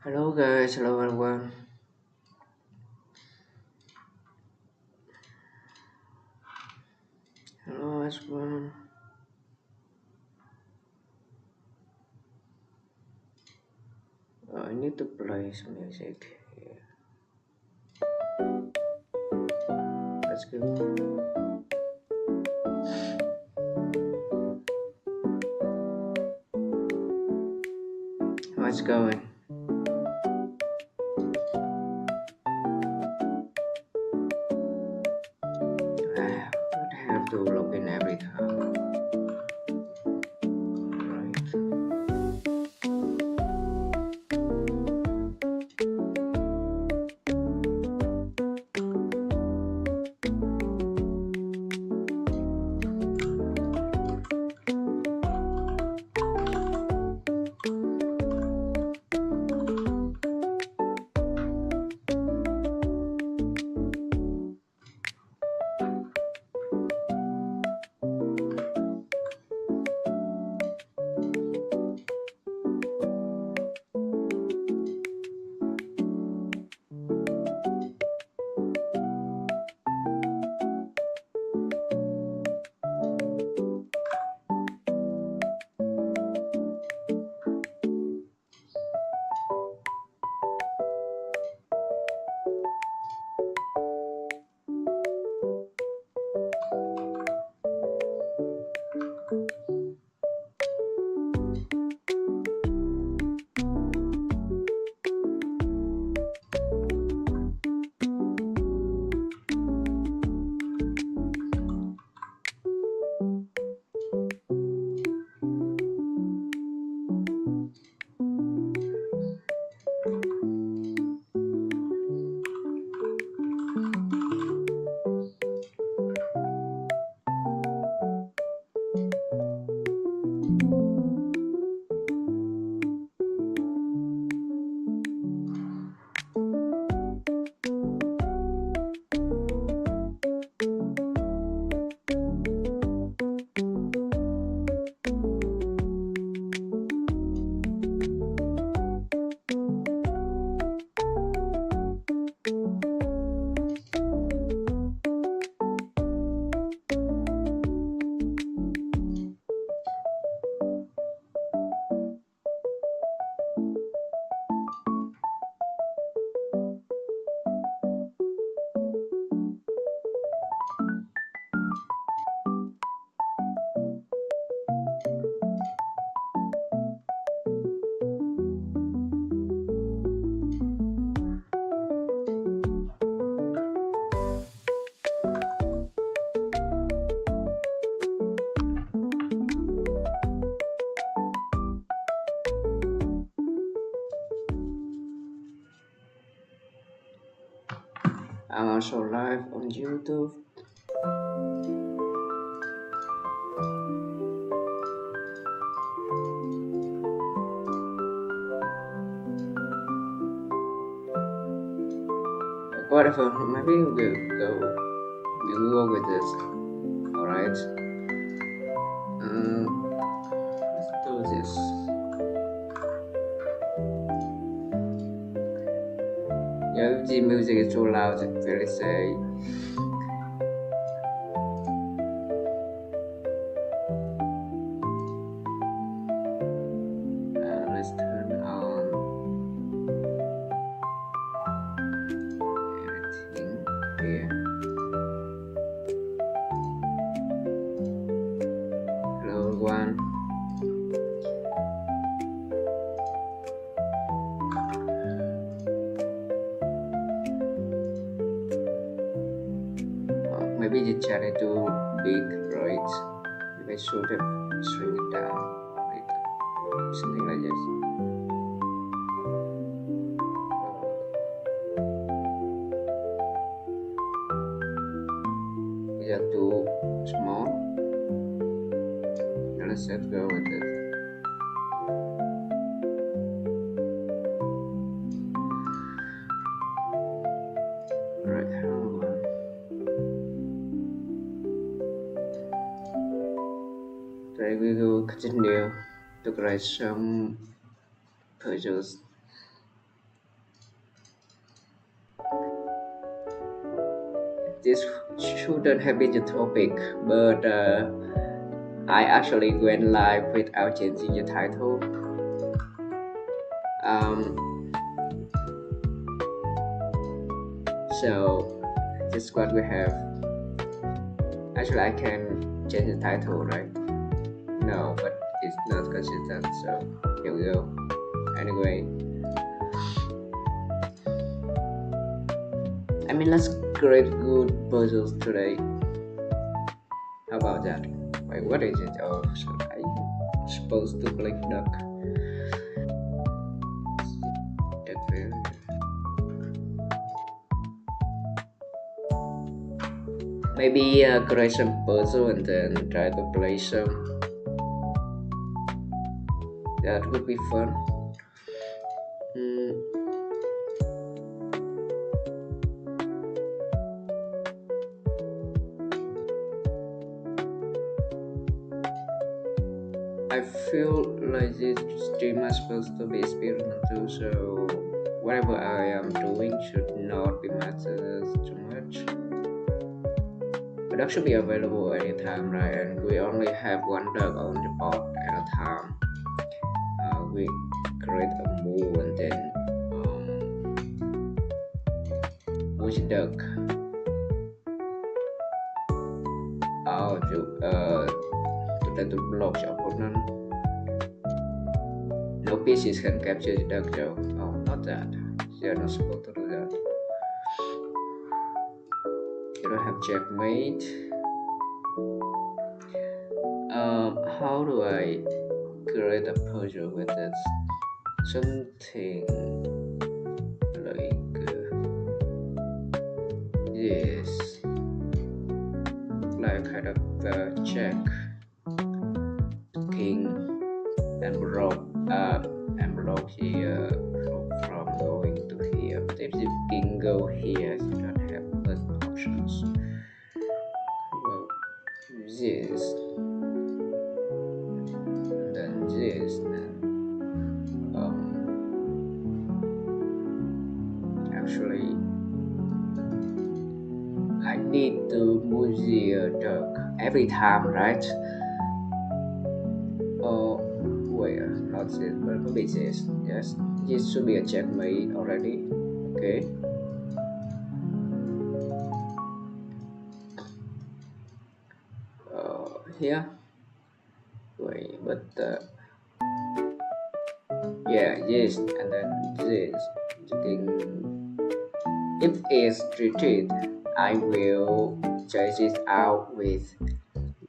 Hello guys, hello everyone. Hello everyone. I need to play some music here. Let's go. How's it going? I would have to log in every time. Right. I'm also live on YouTube. Whatever, maybe we'll go with this. Alright. Let's do this. Yeah, if the music is too loud, it really say. Let's turn on everything here. Hello everyone. Maybe the chat is too big, right? Maybe I should have shrink it down, right? Something like this. Is that too small? Let's just go with it. Alright, hello everyone. Today we will continue to create some puzzles this shouldn't have been the topic, but I actually went live without changing the title. Um, so this is what we have. Actually, I can change the title, right? No, but it's not consistent. So here we go. Anyway, I mean, let's create good puzzles today. How about that? Wait, what is it? Oh, so I'm supposed to click duck. Duck view. Maybe create some puzzle and then try to play some. That would be fun. I feel like this stream is supposed to be experimental, so whatever I am doing should not be matters too much. But that should be available anytime, right? And we only have one duck on the board at a time. We create a move and then which duck? To try to block the opponent. No pieces can capture the duck though. Oh, not that. You're not supposed to do that. You don't have checkmate. How do I create a puzzle with it? Something like this, like kind of check king and block here from going to here. But if the king go here, you don't have other options. Well, this and then this and actually I need to move the duck every time, right? Oh, where? Not this, but maybe this. Yes, this should be a checkmate already. Okay. Here. Wait, but yeah, yes, and then this. If it's retreat, I will chase it out with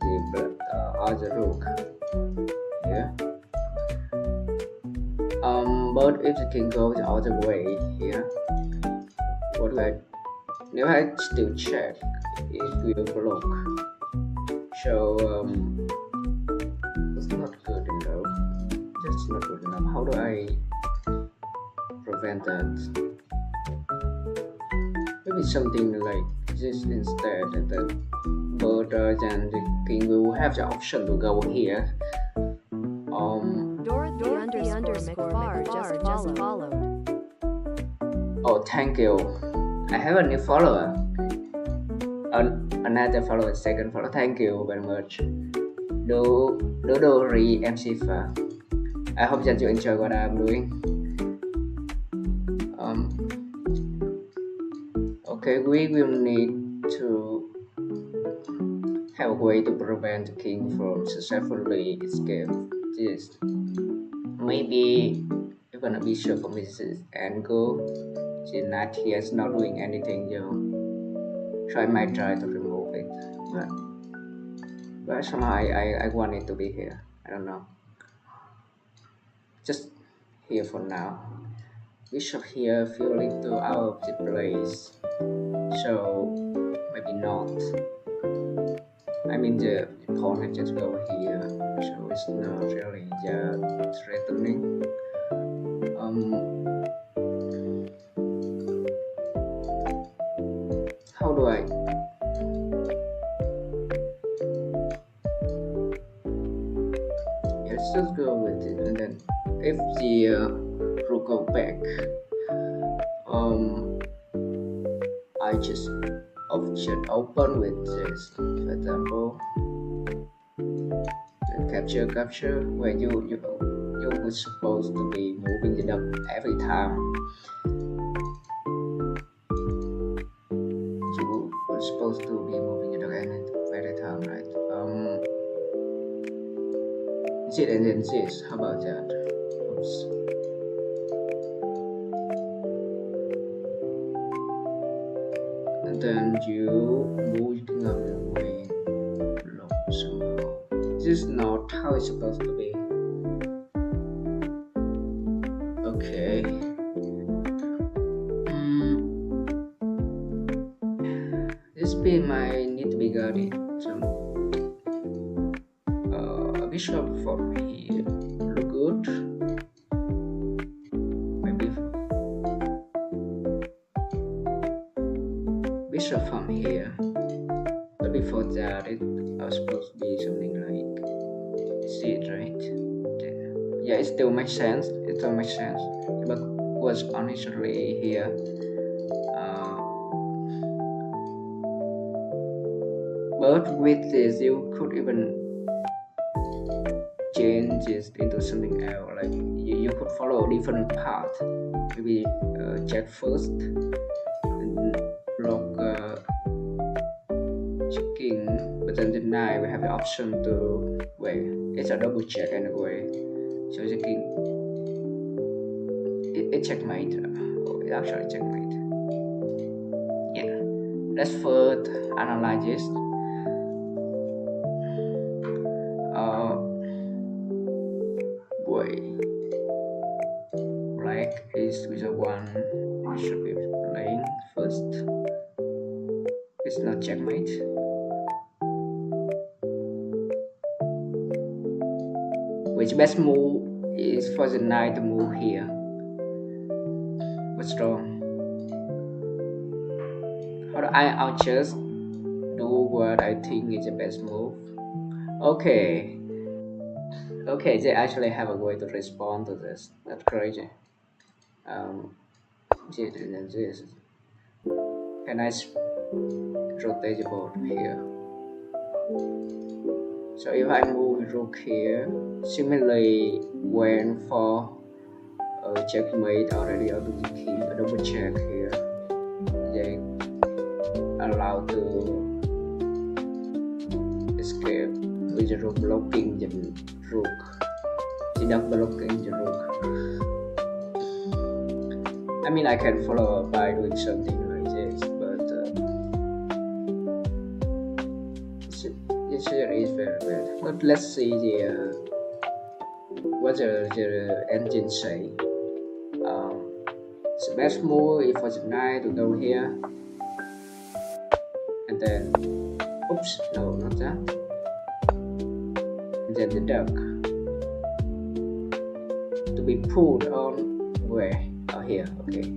the other rook. Yeah. But if the king goes the other way here, what do I? Nếu I still check, it will block. So it's not good enough. That's not good enough. How do I prevent that? Maybe something like this instead, and then but then the king will have the option to go here. Dorothy underscore McFar just followed. Oh, thank you. I have a new follower. Another follower, second follower. Thank you very much. Dodori MC4. I hope that you enjoy what I'm doing. Okay, we will need to have a way to prevent the king from successfully escape this. Maybe even a bishop from this angle. The knight here is not doing anything, so I might try to remove it, but somehow I want it to be here. I don't know. Just here for now. Bishop here feel little out of the place, so maybe not. I mean the pawn just go here, so it's not really threatening. How do I? Let's just go with it, and then if the rook go back, I just option open with this, for example, capture where you were supposed to be moving the duck every time. You were supposed to be moving the duck every time, right? This and then this. How about that? Oops. And then you move the way along somehow. This is not how it's supposed to be. Okay. This pin might need to be guarded. So a bishop from here look good. Maybe bishop from here. But before that, it was supposed to be something like see it, right? Yeah, it still makes sense. It still makes sense. But what's honestly here? But with this, you could even change it into something else. Like you could follow a different path. Maybe check first, and block checking. But then the knight we have the option to wait. It's a double check anyway. So checking. It checkmate. Oh, it actually checkmate. Yeah. Let's first analyze this. Black is with a one. It should be playing first. It's not checkmate. Which best move is for the knight to move here? What's wrong? How do I'll just do what I think is the best move? Okay, they actually have a way to respond to this. That's crazy. This. Can I rotate the board here? So if I move rook here, similarly when for checkmate already out of the key, a double check here, they allow to escape with the rook blocking the rook. The duck blocking the rook. I mean, I can follow up by doing something like this, but this here is very bad. But let's see what the engine say. The best move is for the knight to go here, and then, oops, no, not that. And then the duck to be pulled on where? Oh, here, okay.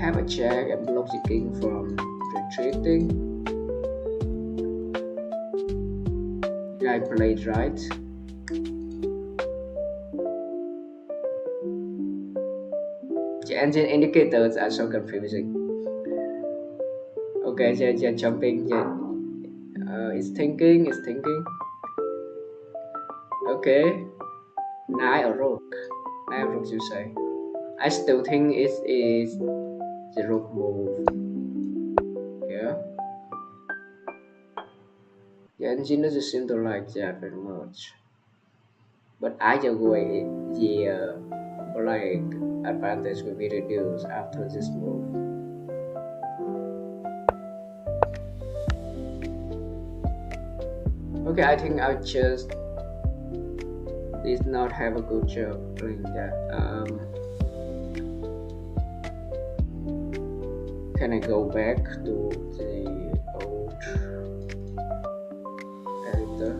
Have a check and block the king from retreating. I played right. The engine indicators are so confusing. Okay, they're jumping. It's thinking. Okay, knight or rook. Knight or rook, you say. I still think it is the rook move. Yeah. The engine doesn't seem to like that very much. But either way, the black advantage will be reduced after this move. Okay, I think I just did not have a good job playing that. Can I go back to the old editor?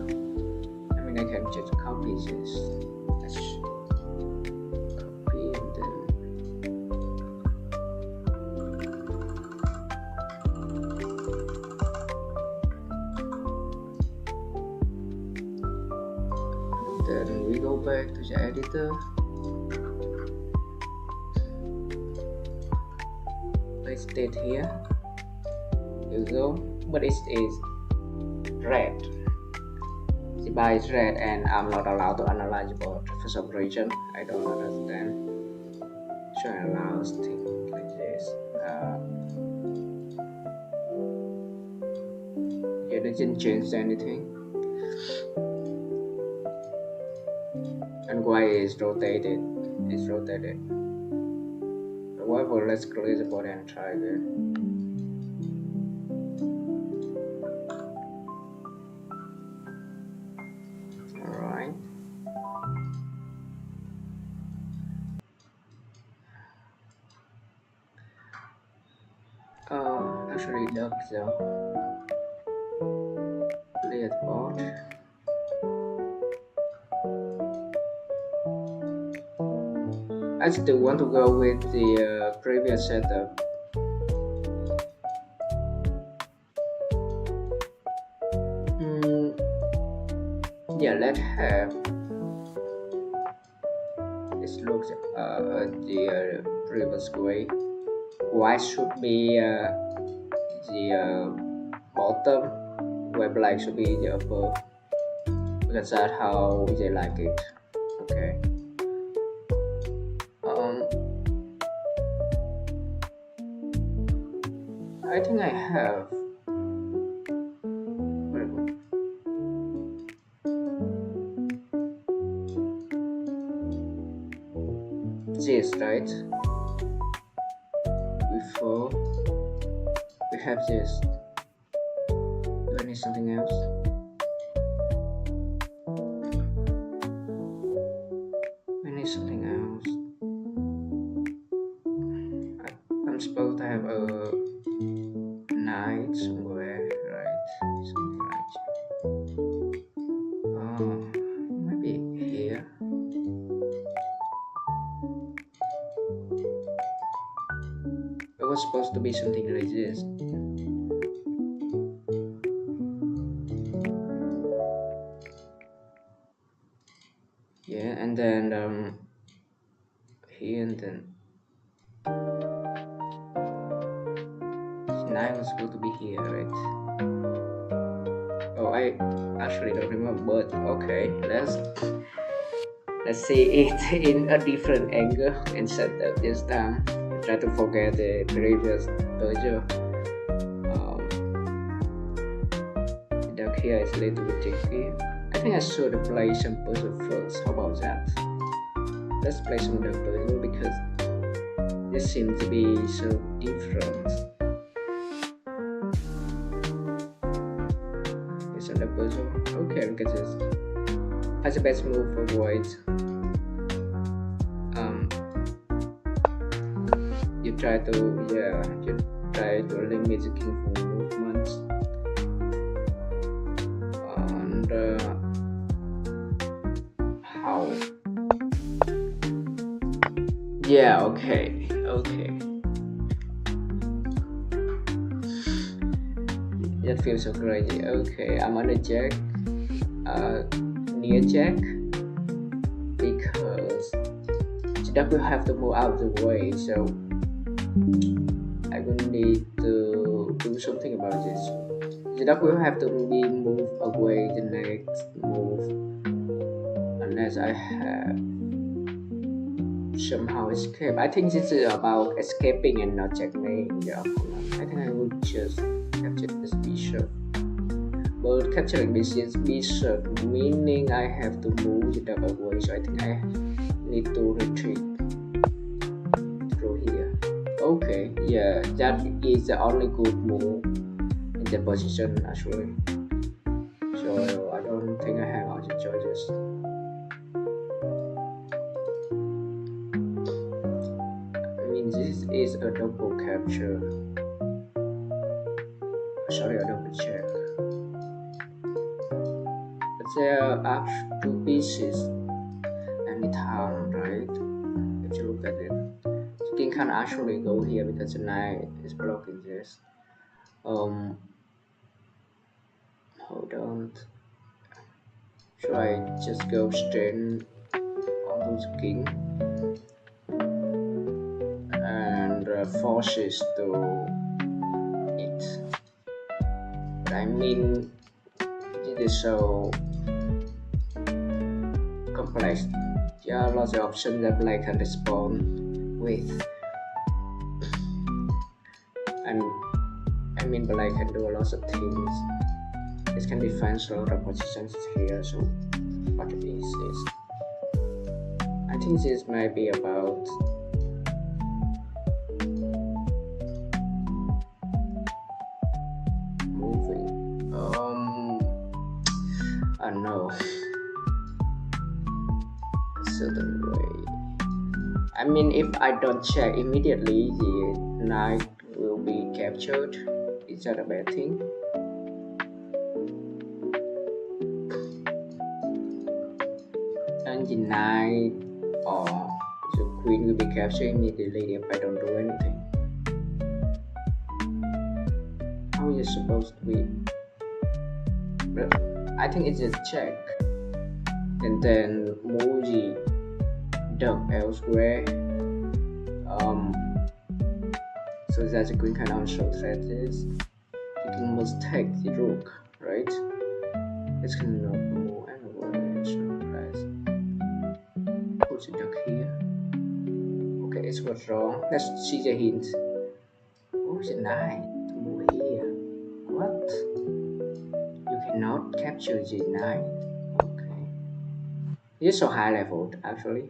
I mean, I can just copy this. Let's copy and then we go back to the editor. Like state here. You go, but it is red. The bar is red, and I'm not allowed to analyze about for some reason. I don't understand. So I allow things like this. It doesn't change anything, and why is rotated? It's rotated. However, let's close the body and try again. Alright. Actually, the clear the board. I still want to go with the previous setup. Mm, yeah, let's have this looks the previous way. White should be the bottom, where black should be the upper. Because that's how they like it. Okay. Um, I think I have. Very good. This right before we have this. Do I need something else? I need something else. I'm supposed to have a night somewhere, right? Something like. Maybe here. It was supposed to be something like this. Yeah, and then here and then nine was supposed to be here, right? Oh, I actually don't remember, but okay, let's see it in a different angle instead of this time. Try to forget the previous dojo. The duck here is a little bit tricky. I think I should play some puzzle first. How about that? Let's play some duck puzzle because this seems to be so different. It's on the puzzle. Okay, look at this. As a best move for white. You try to limit the king for movements, and how? Yeah, okay. That feels so crazy. Okay, I'm on a jack, near jack, because that will have to move out of the way. So I will need to do something about this. The duck will have to be moved away the next move unless I have somehow escape. I think this is about escaping and not checkmating the opponent. I think I would just capture this bishop. But capturing this bishop meaning I have to move the duck away, so I think I need to retreat through here. Okay, yeah, that is the only good move in the position actually. So I don't think I have other choices. I mean, this is a double capture. Sorry, a double check. But there are two pieces anytime, right? If you look at it. The king can actually go here because the knight is blocking this. Hold on. Should I just go straight onto the king? And forces to it. But I mean, it is so complex. There are lots of options that black can respond with. And I mean, black can do a lot of things. It can define a lot of positions here. So what it is I think this might be about moving. I know a certain way. I mean, if I don't check immediately, the knight will be captured. Is that a bad thing? And the knight or the queen will be captured immediately if I don't do anything. How is it supposed to be? But I think it's a check. And then move the duck elsewhere. So that the queen can also threat this. The king must take the rook, right? It cannot move anywhere. It's not right. Put the duck here. Okay, it was wrong. Let's see the hint. Oh, the knight to move here. What? You cannot capture the knight. Okay. It's so high level actually.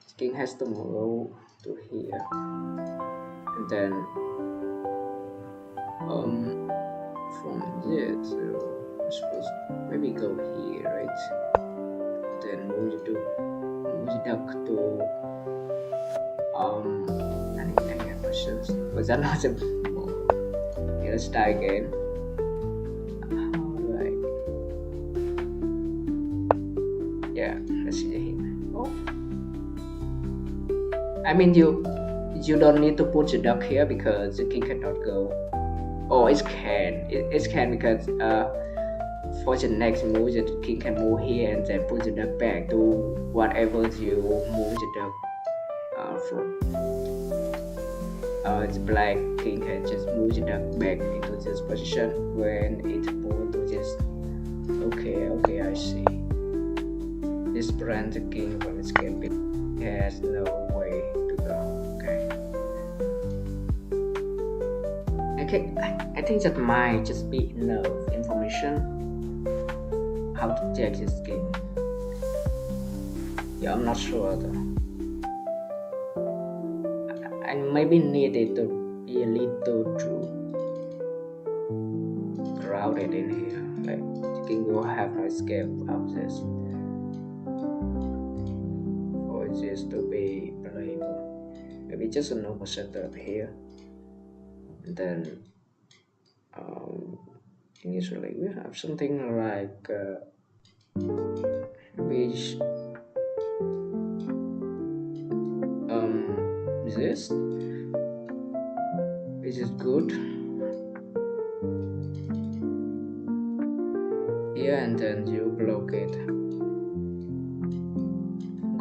The king has to move to here. And then from there to I suppose maybe go here, right? Then move the duck to I think I have questions. Was that not a okay, let's try again. Alright. Yeah, let's see the hint. Oh. I mean you don't need to put the duck here because the king cannot go. Oh, it can. It can because for the next move, the king can move here and then put the duck back to whatever you move the duck from. The black king can just move the duck back into this position when it moves to this. Okay, I see. This prevents the king from escaping. He has no way to go. Okay, I think that might just be enough information how to check this game. Yeah, I'm not sure though. I maybe needed to be a little too crowded in here. Like the king will have no escape of this. For this to be playable. Maybe just a normal setup here. And then initially we have something like which this is good here, and then you block it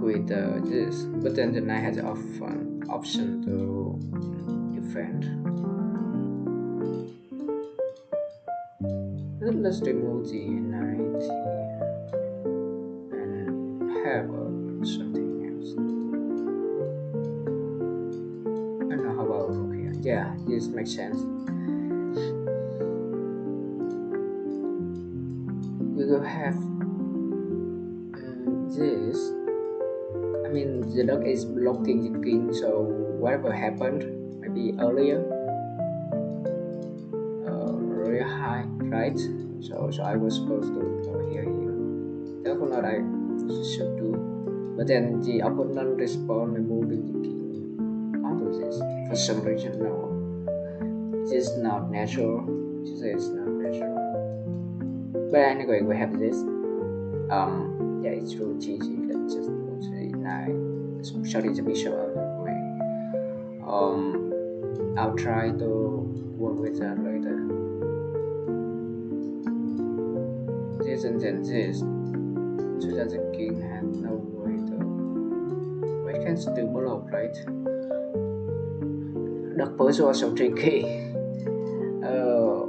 with this, but then the knight has option to defend. Let's remove the knight here and have something else. I don't know how about rook here. Yeah, this makes sense. We will have this. I mean, the dog is blocking the king, so whatever happened, maybe earlier, really high, right? So I was supposed to go here. Therefore, not I should do. But then the opponent respond by moving the king onto this. For some reason, no. This is not natural. This is not natural. But anyway, we have this. Yeah, it's really easy. Let's just move the knight. Sorry, the bishop out of the way. I'll try to work with that later. This and then this, so that the king had no way to. Well, it can still block, right? Duck pose was so tricky. Uh,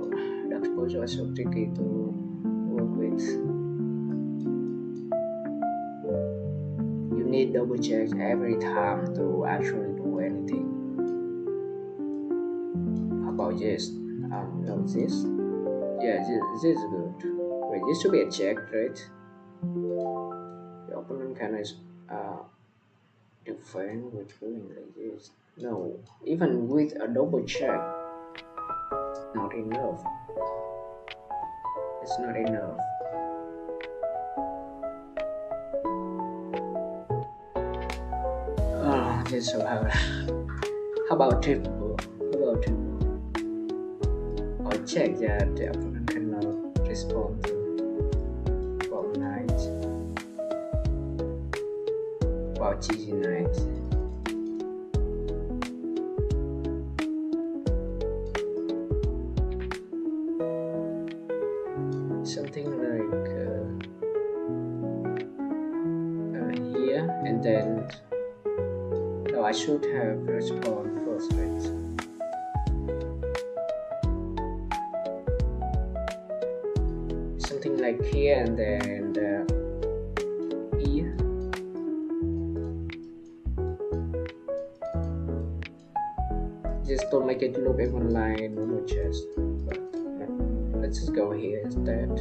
Duck pose was so tricky to work with. You need double checks every time to actually do anything. How about this? No, this? Yeah, this is good. Wait, this should be a check, right? The opponent can defend with going like this. No, even with a double check, not enough. It's not enough. Oh, this is so hard. How about triple? How about triple? Or check that the opponent cannot respond to for knight. About GG knight. Something like here, and then no, I should have respond first, right? Something like here, and then here. Just don't make it look even like normal chess, but let's just go here instead.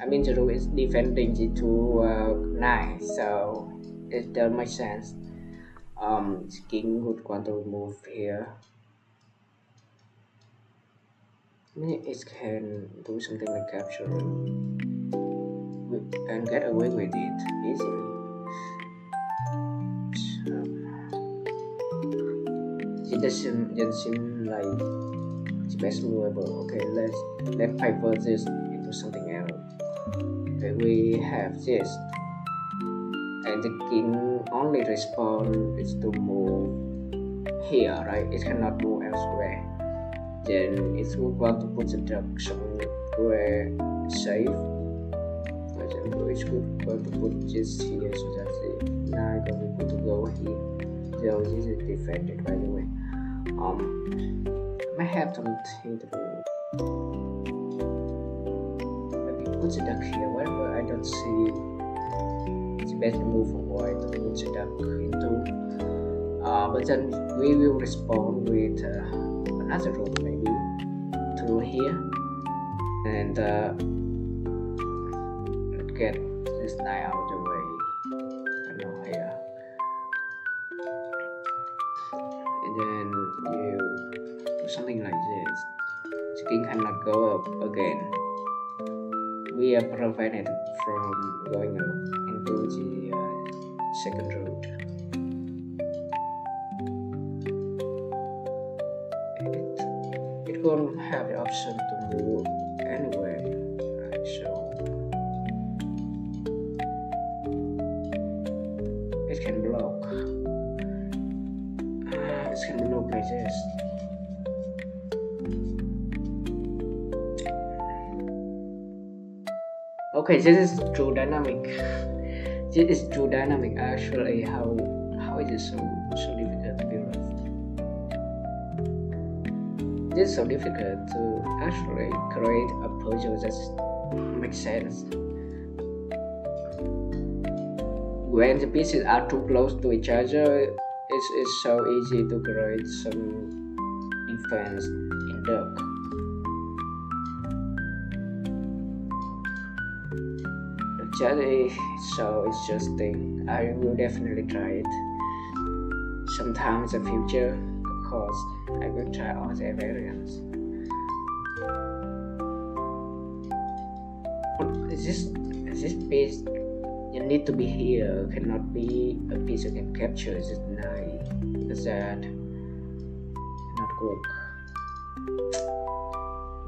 I mean, the rule is defending g2 knight, so it does make sense. King would want to move here. I mean, it can do something like capturing. We can get away with it easily. It doesn't seem like the best movable. Okay, let's pivot this into something else. Okay, we have this, and the king only response is to move here, right? It cannot move elsewhere. Then it would want to put the duck somewhere safe. For example, it's good want to put this here so that the knight will be able to go here. So this is defended, by the way. I have something to do. Maybe put the duck here. Whenever I don't see the best move for white to put the duck into. But then we will respond with another rook, maybe through here, and let's get this knight out of the way. I know here, and then you do something like this. The king cannot go up again. We are prevented from going up into the second route. It won't have the option to move anywhere, right? So it can block. It can block like this. Okay, this is true dynamic. This is true dynamic. Actually, how is it so difficult to build? This is so difficult to actually create a puzzle that makes sense. When the pieces are too close to each other, it's so easy to create some defense in duck. Actually, so it's just thing. I will definitely try it. Sometimes in the future, of course, I will try all the variants. This piece you need to be here, cannot be a piece you can capture this knight, because that cannot work.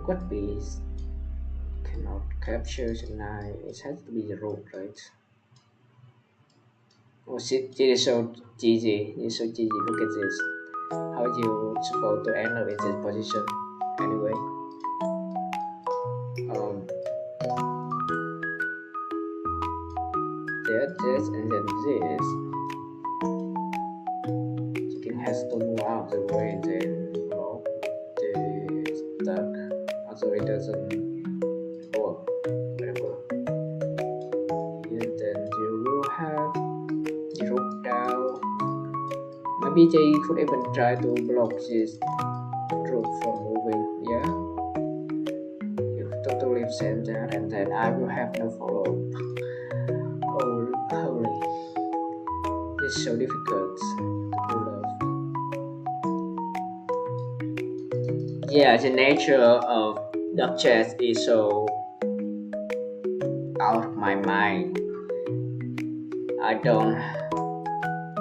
What piece cannot capture the knight? It has to be the rook, right? Oh shit, this is so GG. This is so GG. Look at this. How you supposed to end up in this position? Anyway, this and then this. Chicken has to move out the way, then doesn't work. Whatever. Here, then you will have the rook down. Maybe they could even try to block this rook from moving. Yeah, you totally send that, and then I will have no follow up. Oh, holy, it's so difficult to pull off. Yeah, the nature of duck chess is so out of my mind. I don't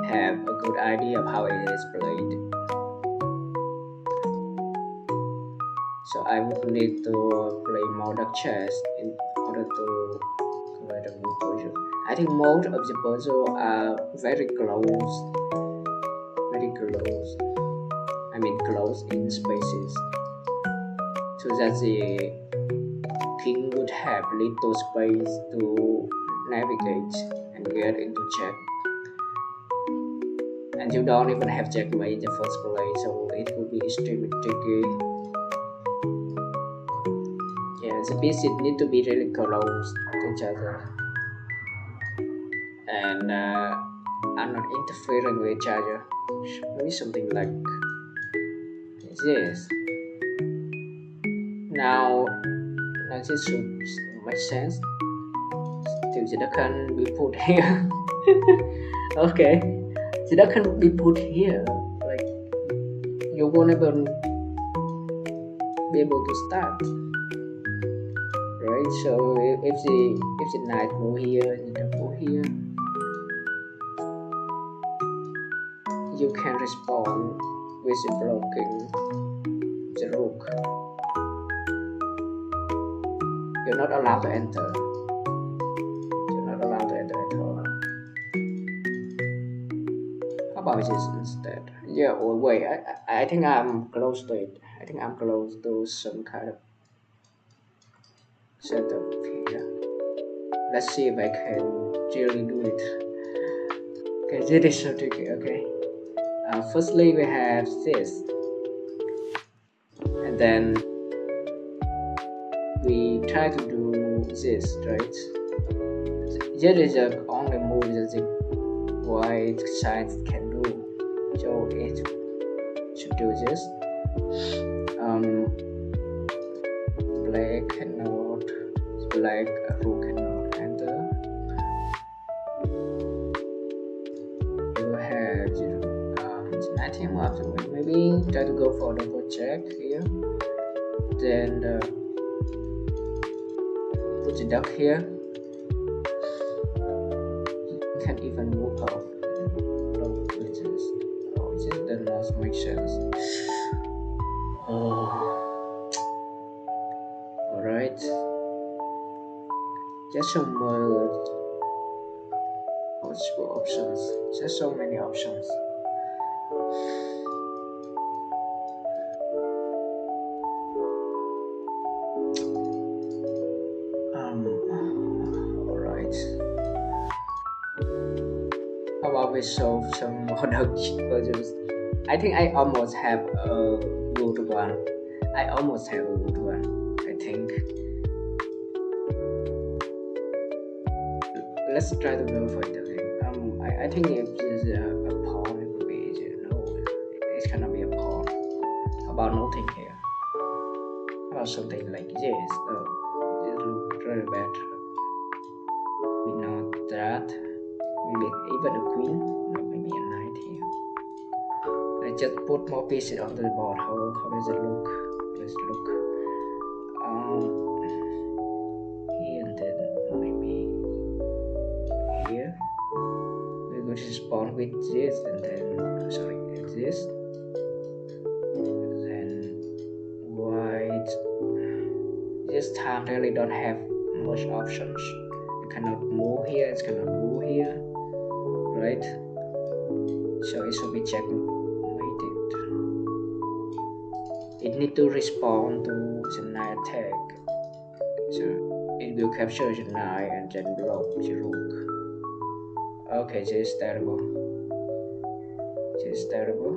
have a good idea of how it is played, so I would need to play more duck chess in order to create a new puzzle. I think most of the puzzle are very close, very close. I mean close in spaces, so that the king would have little space to navigate and get into check. And you don't even have checkmate in the first place, so it would be extremely tricky. Yeah, the pieces need to be really close to each other, and are not interfering with each other. Maybe something like this. Now this should make sense. Still, the can be put here. Okay, the can be put here. Like you won't even be able to start, right? So if the knight move here and the move here, you can respond with the blocking the rook. You're not allowed to enter. You're not allowed to enter at all. How about this instead? Yeah. Or wait. I think I'm close to it. I think I'm close to some kind of setup here. Let's see if I can really do it. Okay, this is so tricky. Okay. Firstly, we have this, and then we try to do this, right? That is the only move that the white side can do. So it should do this. Black cannot, black rook cannot enter. You have the 19 after maybe try to go for double check here. Then put the duck here. You can even move off. Oh, this does not make sense. Oh. Alright, there's so much possible options. There's so many options. Alright. How about we solve some more puzzles? I think I almost have a good one. I almost have a good one, I think. Let's try to go for it again. I think if it's a pawn, it would be easier. No, it cannot be a pawn. How about nothing here? How about something like this? Oh, it looks really bad. We know that. Maybe even a queen. No, maybe a knight here. Let's just put more pieces onto the board. How does it look? Let's look. Here and then maybe here. We're going to spawn with this and then sorry, this. Then white. This time really don't have much options. You cannot move here, it cannot move here, right? So it should be checkmated. It need to respond to the knight attack. So it will capture the knight and then block the rook. Okay, this is terrible. This is terrible.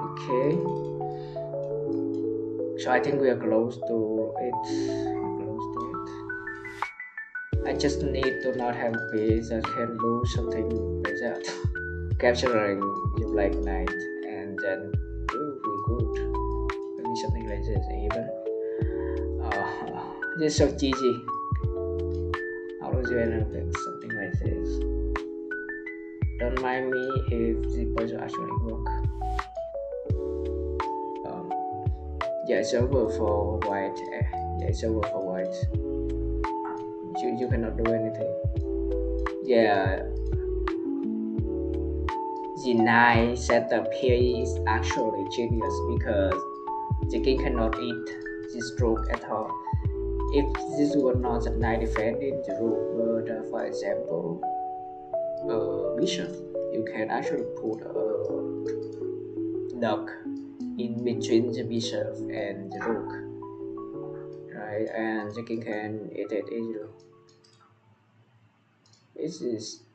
Okay. So I think we are close to it. Close to it. I just need to not have a piece that can do something like that. Capturing the black night and then will be good. Maybe something like this even. Just so cheesy. How do you end up with something like this? Don't mind me if the puzzle actually work. Um, yeah, it's over for white. Yeah, it's over for white. You cannot do anything. Yeah, the knight setup here is actually genius because the king cannot eat the stroke at all. If this were not a knight defending the rook, but for example, bishop, you can actually put a duck in between the bishop and the rook, right? And the king can eat it easily.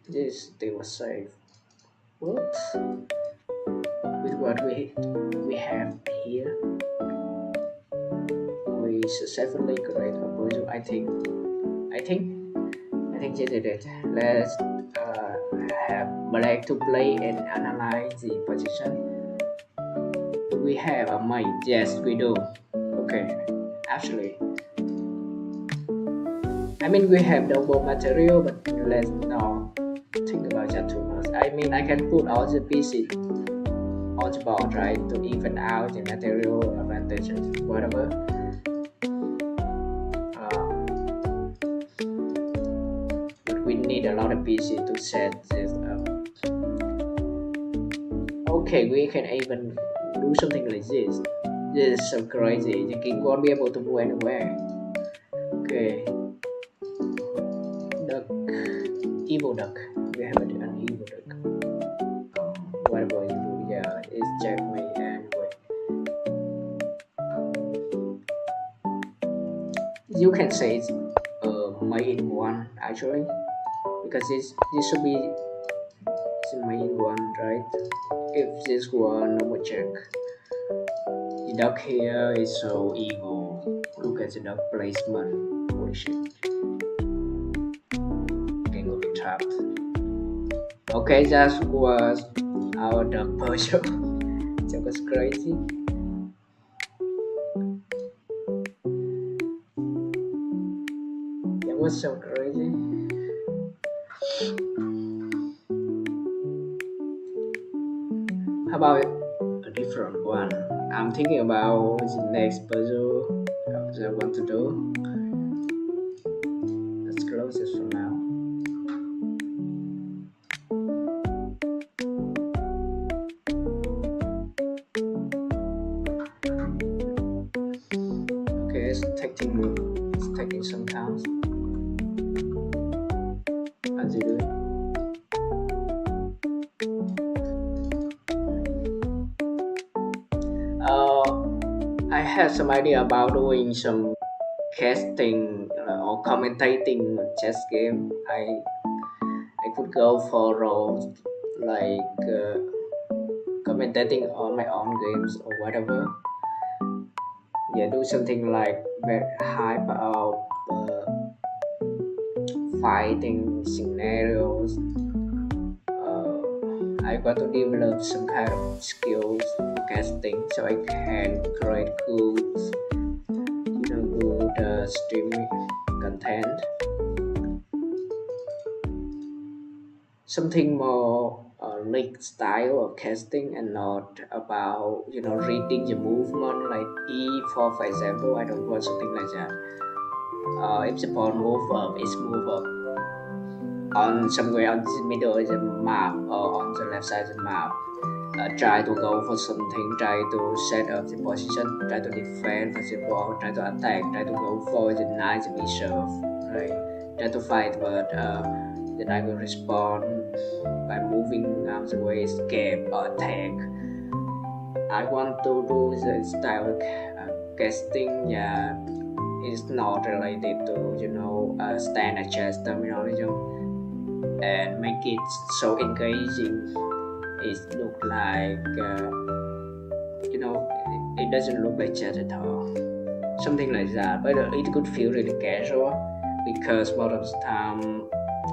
This they were safe. What? With what we have here, we successfully create a puzzle. I think this is it. Let's have black to play and analyze the position. We have a mate. Yes, we do. Okay, actually, I mean we have double material, but let's not think about that too much. I mean I can put all the pieces on the board, right, to even out the material advantages, whatever. But we need a lot of pieces to set this up. Okay, we can even do something like this. This is so crazy. The king won't be able to move anywhere. Okay, duck, evil duck. We have an evil duck. Whatever you do, yeah, it's checkmate anyway. You can say it's made in one actually, because this should be the main one, right? If this were normal check, the duck here is so evil. Look at the duck placement. Holy shit. King will be trapped. Okay, that was our duck puzzle. That was crazy. That was so crazy. How about a different one? I'm thinking about the next puzzle that I want to do. Let's close this for now. Okay, it's taking some time. How's it doing? I had some idea about doing some casting or commentating chess game. I could go for roles like commentating on my own games or whatever. Yeah, do something like very hype of fighting scenarios. I got to develop some kind of skills for casting so I can create good streaming content. Something more like style of casting and not about reading the movement like e4 for example. I don't want something like that. If the pawn move up, it's move up on somewhere on the middle of the map or on the left side of the map. Try to go for something, try to set up the position, try to defend for the ball, try to attack, try to go for the knight, the bishop, right? Try to fight, but the knight will respond by moving out the way, escape or attack. I want to do the style casting, yeah, it's not related to standard chess terminology and make it so engaging. It look like it doesn't look like chess at all. Something like that, but it could feel really casual because most of the time,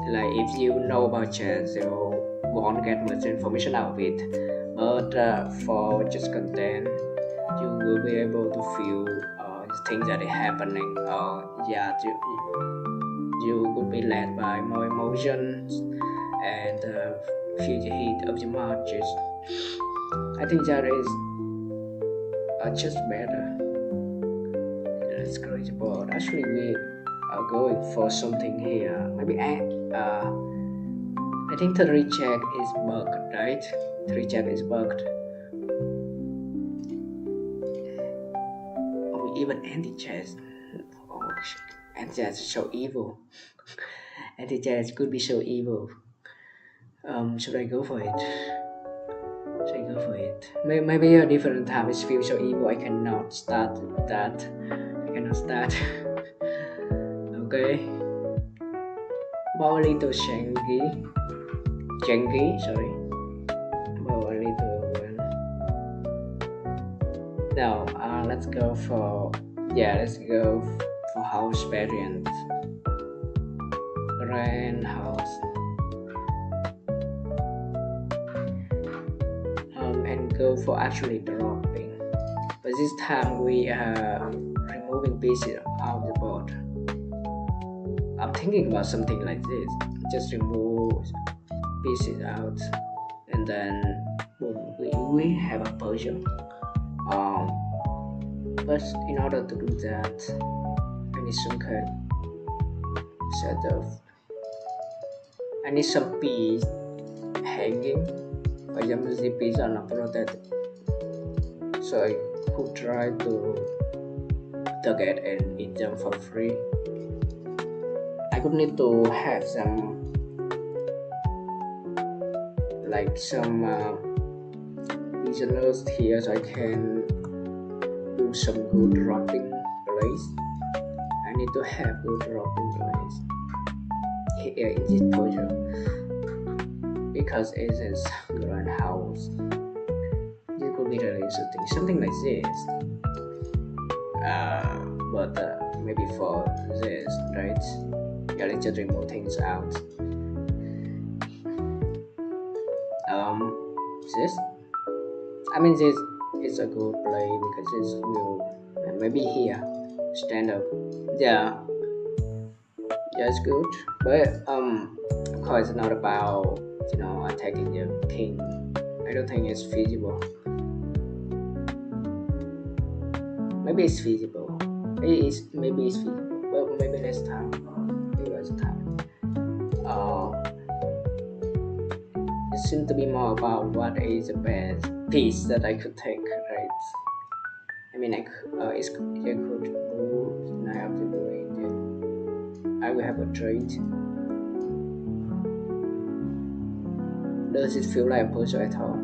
like if you know about chess, you won't get much information out of it. But for just content, you will be able to feel things that are happening. Yeah, you could be led by more emotions and feel the heat of the matches. I think that is just better. Let's go to board. Actually, we are going for something here. Maybe I think the recheck is bugged, right? The recheck is bugged. Oh, even anti-chess. Oh, anti-chess is so evil. Anti-chess could be so evil. Should I go for it? Should I go for it? Maybe a different time. It feels so evil. I cannot start that. I cannot start. Okay. About a little Janky, sorry. About a little one. Now, let's go for house variant. Grand house. And go for actually dropping. But this time we are removing pieces out of the board. I'm thinking about something like this. Just remove pieces out, and then boom, we have a puzzle. But in order to do that, I need some kind set of. I need some piece hanging. For example, the piece are not protected, so I could try to get and eat them for free. I could need to have some listeners here so I can do some good dropping place. I need to have good dropping place here in this project because it is grand house. This could be really interesting, something like this. But maybe for this, right? Yeah, let's just remove things out. This, I mean, this is a good play because this will maybe here stand up. Yeah, it's good, but of course, it's not about attacking the king. I don't think it's feasible. Maybe it's feasible. Maybe it's feasible, but maybe less time. Maybe less time. It seems to be more about what is the best piece that I could take, right? I mean, I could move, and I have to do it. I will have a trade. Does it feel like a puzzle at all?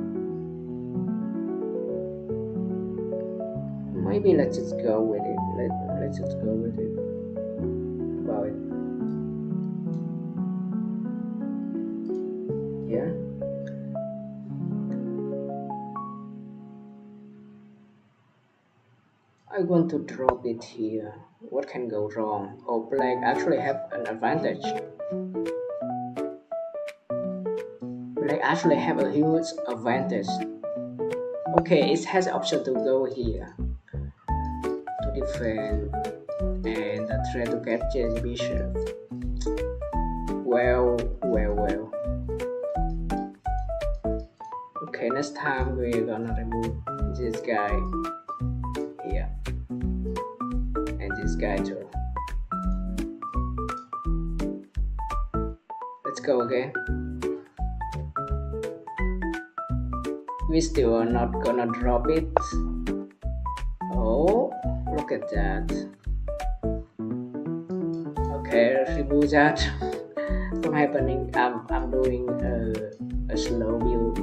Maybe let's just go with it. Let's just go with it. About it. Yeah. I want to drop it here. What can go wrong? Oh, black actually have an advantage. Black actually have a huge advantage. Okay, it has the option to go here to defend and try to capture the bishop. Well. Okay, next time we're gonna remove this guy here and this guy too. Let's go again. We still are not gonna drop it. Oh, look at that. Okay, remove that from happening. I'm doing a slow build.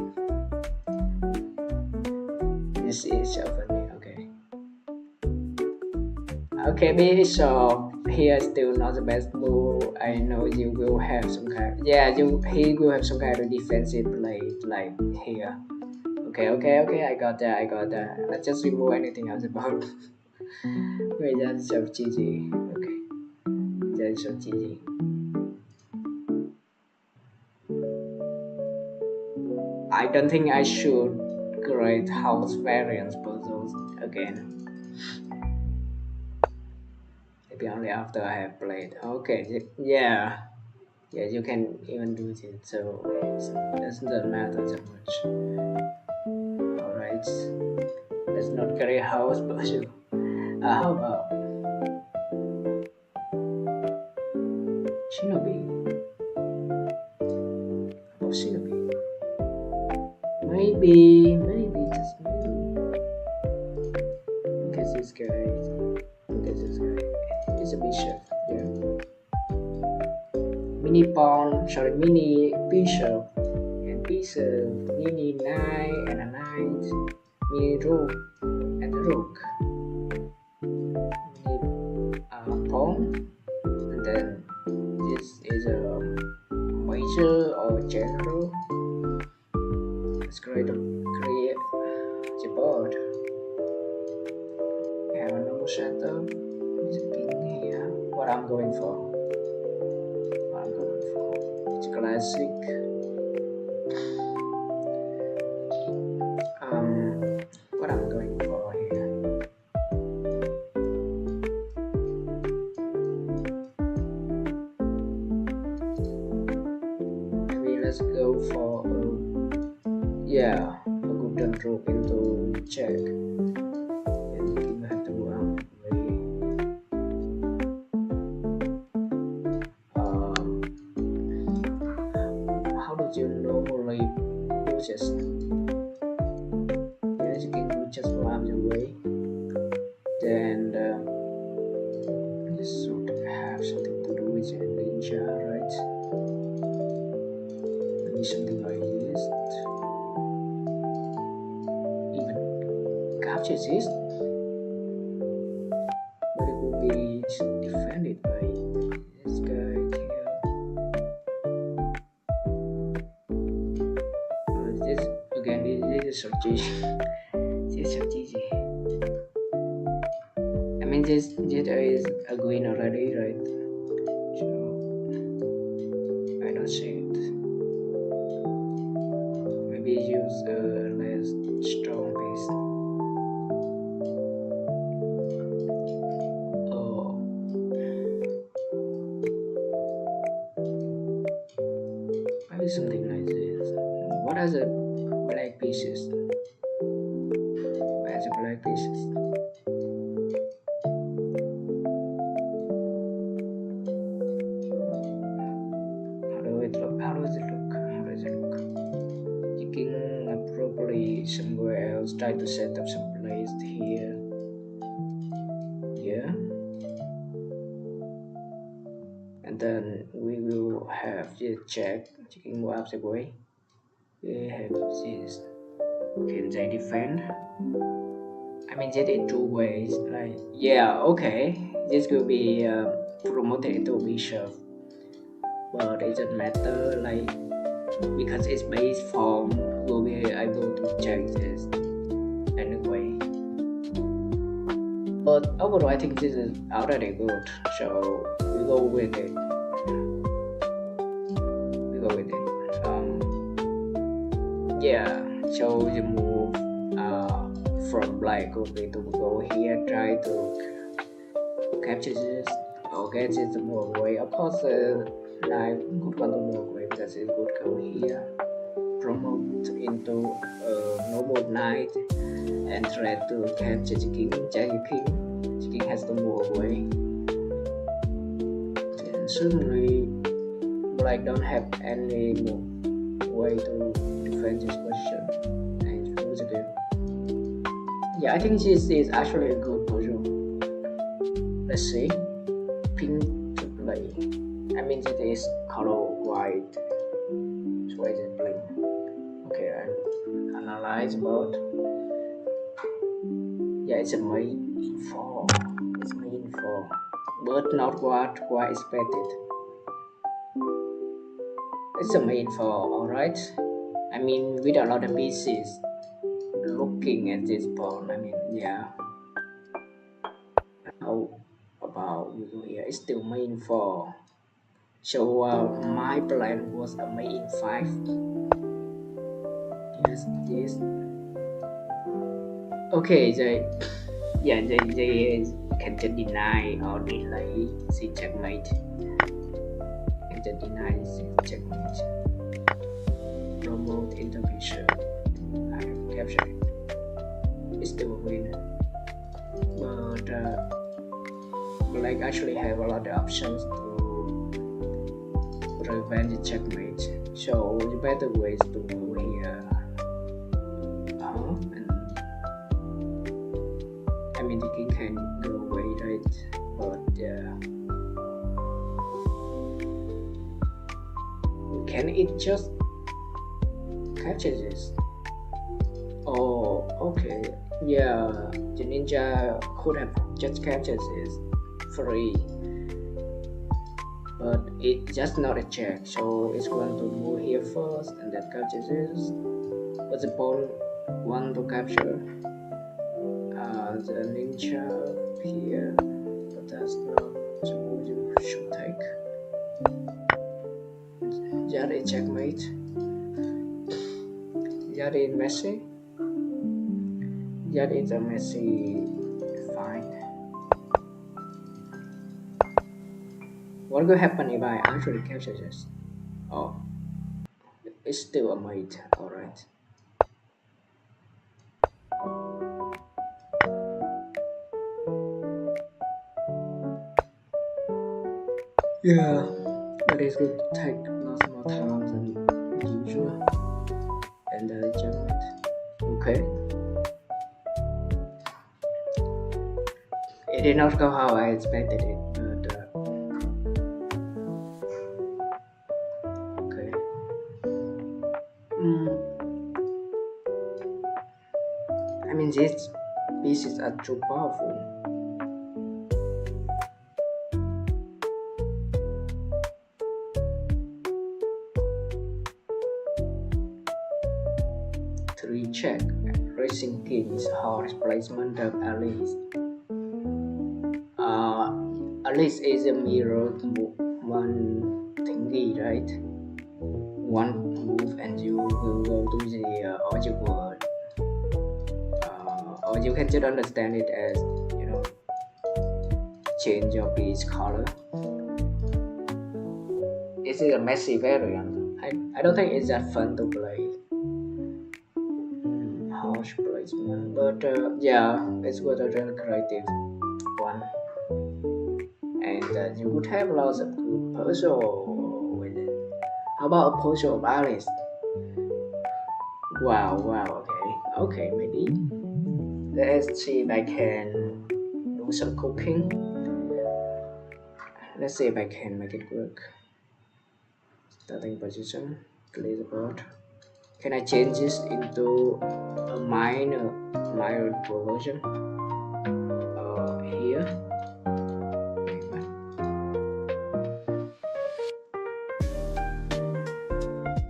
This is so funny. Okay, maybe so. Here still not the best move. I know you will have some kind. He will have some kind of defensive play like here. Okay. I got that. I got that. Let's just remove anything else about. Wait, that's so cheesy. Okay, that's so cheesy. I don't think I should create house variants puzzles again. Maybe only after I have played. Okay, yeah, yeah, you can even do it. So it doesn't matter so much. All right, let's not create house puzzle. How about Shinobi? How about Shinobi? Maybe, just maybe. Look at this guy. Look at this guy. He's a bishop. Yeah. Mini pawn, sorry, mini bishop and bishop, mini knight and a knight, mini rook and a rook, mini pawn, and then this is a major or general. Let's create the board. Have a normal setup. There's a king here. What I'm going for? What I'm going for? It's classic. What I'm going for here? Maybe let's go for yeah, a golden rook into check. And you have to how do you normally use it? Yes, you can do just one way. Then this should have something to do with a ninja, right? Maybe something like this. Even capture this, but it will be defended by this guy here. This again, this is so cheesy. This is so cheesy. I mean, this is a green already, right? So I don't see it. Maybe use a less strong piece. Oh, maybe something like this. What are the black pieces? Where's the black pieces? How do it look? How does it look? How does it look? You can probably somewhere else try to set up some place here. Yeah. And then we will have the check checking what the way. We have this. Can they defend? I mean, that in two ways. Like, yeah, okay, this could be promoted into bishop, but it doesn't matter. Like, because its base form will be able to check this anyway. But overall, I think this is already good, so we go with it. We go with it. Yeah. So the move from black could be to go here, try to capture this or get it to move away. Of course, knight could want to move away because it could go here, promote into normal knight, and try to capture the king, check the king. The king has to move away. And suddenly, black don't have any more way to defend this position and lose the game. Yeah, I think this is actually a good puzzle. Let's see. Pink to play. I mean, it is color white. So why is it blink? Okay, I analyze about. Yeah, it's a main for. It's main for, but not what expected. It's a main for, alright. I mean, with a lot of pieces. looking at this pawn. I mean, yeah. How about we go here? It's still main 4. So my plan was a main 5. Yes, yes. Okay, they can just deny or delay the checkmate. Can just deny the checkmate. Promote intervention. I have captured it. It's still a win. But black actually have a lot of options to prevent the checkmate. So the better way is to move here. And I mean the king can go away, right? But can it just capture this? Oh, okay. Yeah, the ninja could have just captured this free, but it's just not a check, so it's going to move here first and then capture this. But the pawn want to capture the ninja here, but that's not the move you should take. That is checkmate. That is messy. That is a messy fight. What will happen if I actually capture this? Oh, it's still a mate, alright. Yeah, but it's going to take lots more time than usual. And checkmate. Okay. It did not go how I expected it, but okay. I mean, these pieces are too powerful. Three check. Racing King's horse placement of Alice. Alice is a mirror one thingy, right? One move and you will go to the object world. Or you can just understand it as, change your piece color. This is a messy variant. I don't think it's that fun to play. Harsh placement, but yeah, it's got a real creative one. And you would have lots of good puzzle with it. How about a puzzle of Alice? Wow, okay, maybe. Let's see if I can do some cooking. Let's see if I can make it work. Starting position, clear the board. Can I change this into a minor version? Here.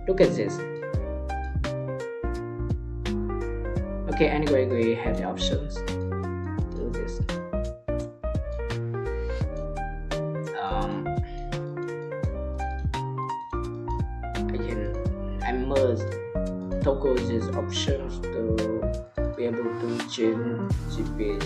Look at this. Okay, anyway, we have the options to do this. I must toggle these options to be able to change GPS,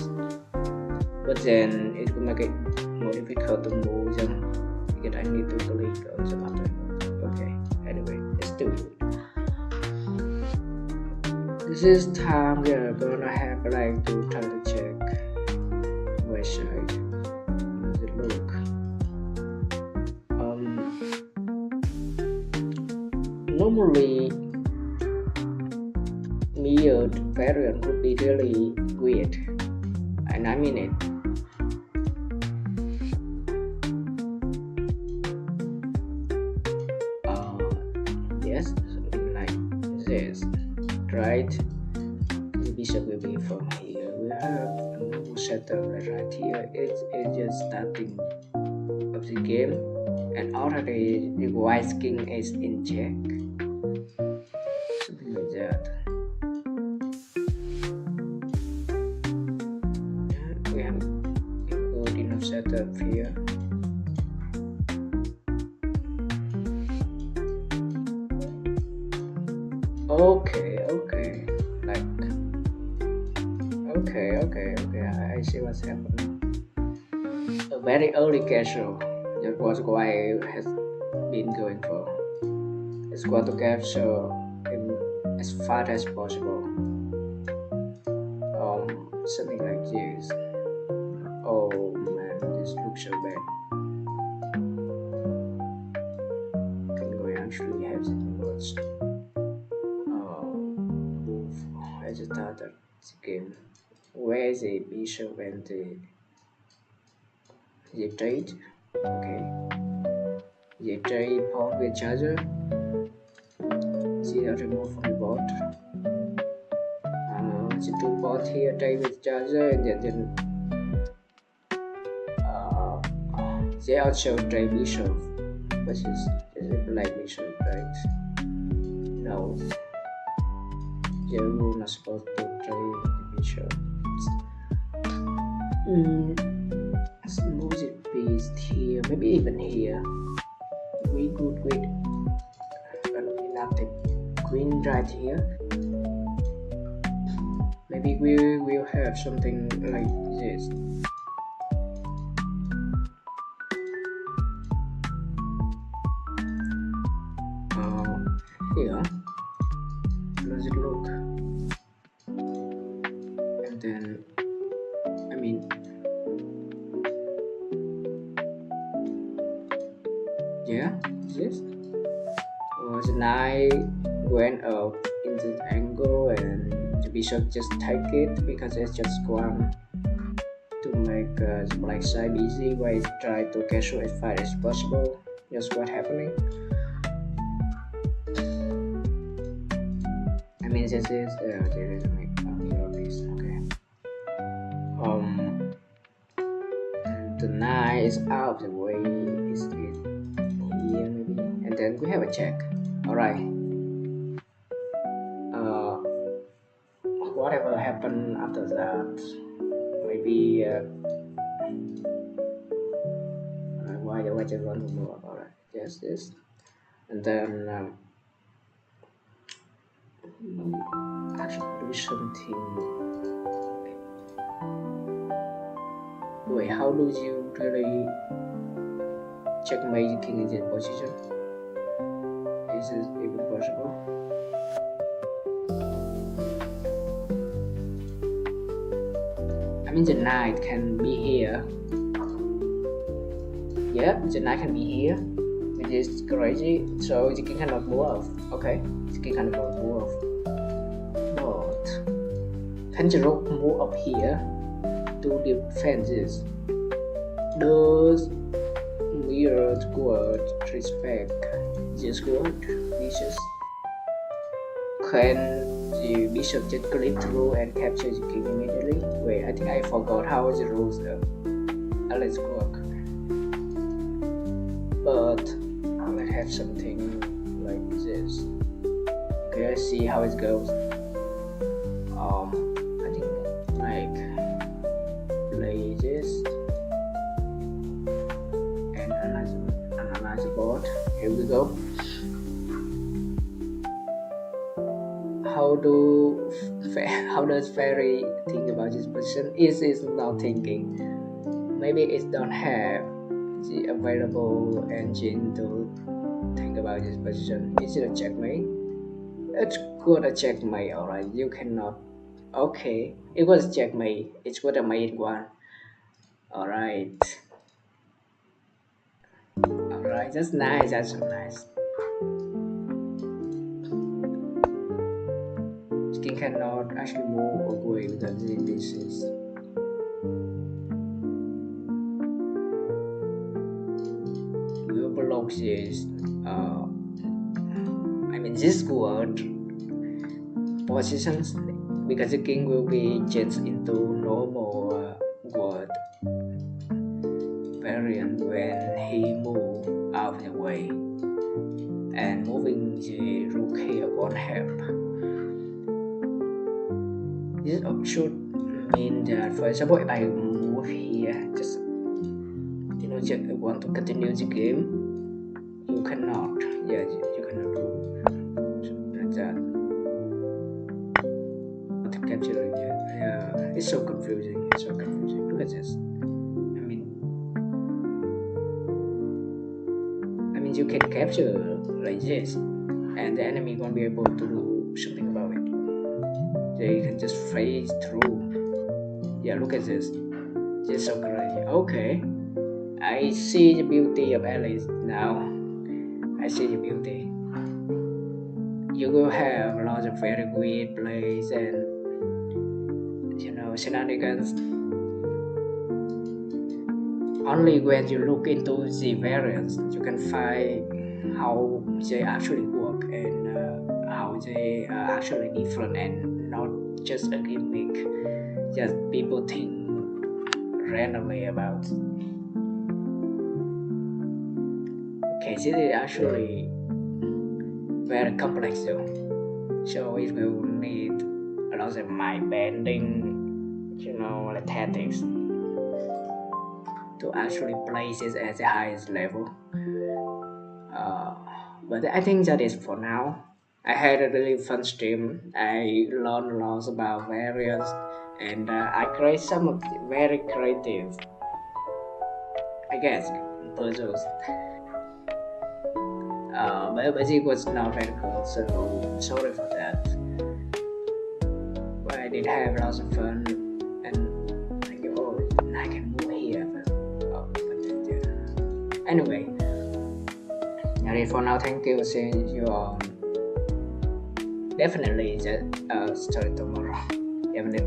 but then it will make it more difficult to move them because I need to click on some other mode. Okay, anyway, it's still good. This time we are gonna have like to try to check website. How does it look? Normally mirrored variant would be really weird, and I mean it. Yes, something like this, right? The bishop will be from here. We have a normal setup right here. It's just starting of the game, and already the white king is in check. Something like that. Okay. Like, okay. I see what's happening. A very early casual. That was what I has been going for. It's got to capture him as fast as possible. Something like this. Oh man, this looks so bad. Can we actually have something worse? Move. I just started the game. Where is the bishop and the trade? Okay. The trade pawn with charger. See that remove from the board. The two pawn here trade with charger and then uh, they also trade bishop, but it's like bishop, right? No, you're not supposed to trade the bishop. Let's move the piece here, maybe even here. We could with enough the queen right here. Maybe we will have something like this. Here, how does it look? And then, I mean, yeah, this. The knight went up in this angle and the bishop just take it because it's just one to make the black side busy while it try to capture as fast as possible. Just what happening. I mean, this is there is this. Okay. The knight is out of the way. Is it here maybe? And then we have a check. All right. Whatever happened after that, maybe why do I just want to know about it? Yes, this, and then actually do something. Wait, how do you really checkmate the king in this position? Is it even possible? I mean, the knight can be here. Yeah, the knight can be here. It is crazy. So the king cannot move. Okay, the king cannot move. But can the rook move up here to defend this? Does mirror word respect this word? Vicious. Can the bishop just click through and capture the king immediately? Wait, I think I forgot how the rules let's work. But let's have something like this. Okay, let's see how it goes. I think like play this and analyze the board. Here we go. How does Fairy think about this position? Is not thinking. Maybe it don't have the available engine to think about this position. Is it a checkmate? It's good a checkmate, alright. You cannot. Okay, it was checkmate. It's what a mate one. Alright. Alright, that's nice. That's so nice. King cannot actually move or go with the pieces. Your block is I mean this word positions because the king will be changed into normal word variant when he move out of the way, and moving the rook here won't help. This should mean that, for example, if I move here, just just want to continue the game, you cannot. Yeah, you cannot do something like that. It's so confusing. It's so confusing. Look at this. I mean, you can capture like this, and the enemy won't be able to do something about it. They can just phase through. Yeah, look at this. This is so crazy. Okay, I see the beauty of Alice now. I see the beauty. You will have lots of very weird plays and shenanigans. Only when you look into the variants, you can find how they actually work and how they are actually different and not just a gimmick. Just people think randomly about. Okay, this is actually very complex though. So it will need a lot of mind bending, like tactics to actually place it at the highest level. Uh, but I think that is for now. I had a really fun stream. I learned lots about variants, and I create some of the very creative, I guess, puzzles. But it was not very good, so sorry for that. But I did have lots of fun, and I go, oh, I can move here. Anyway, that is for now. Thank you. See you on definitely the story tomorrow. Even if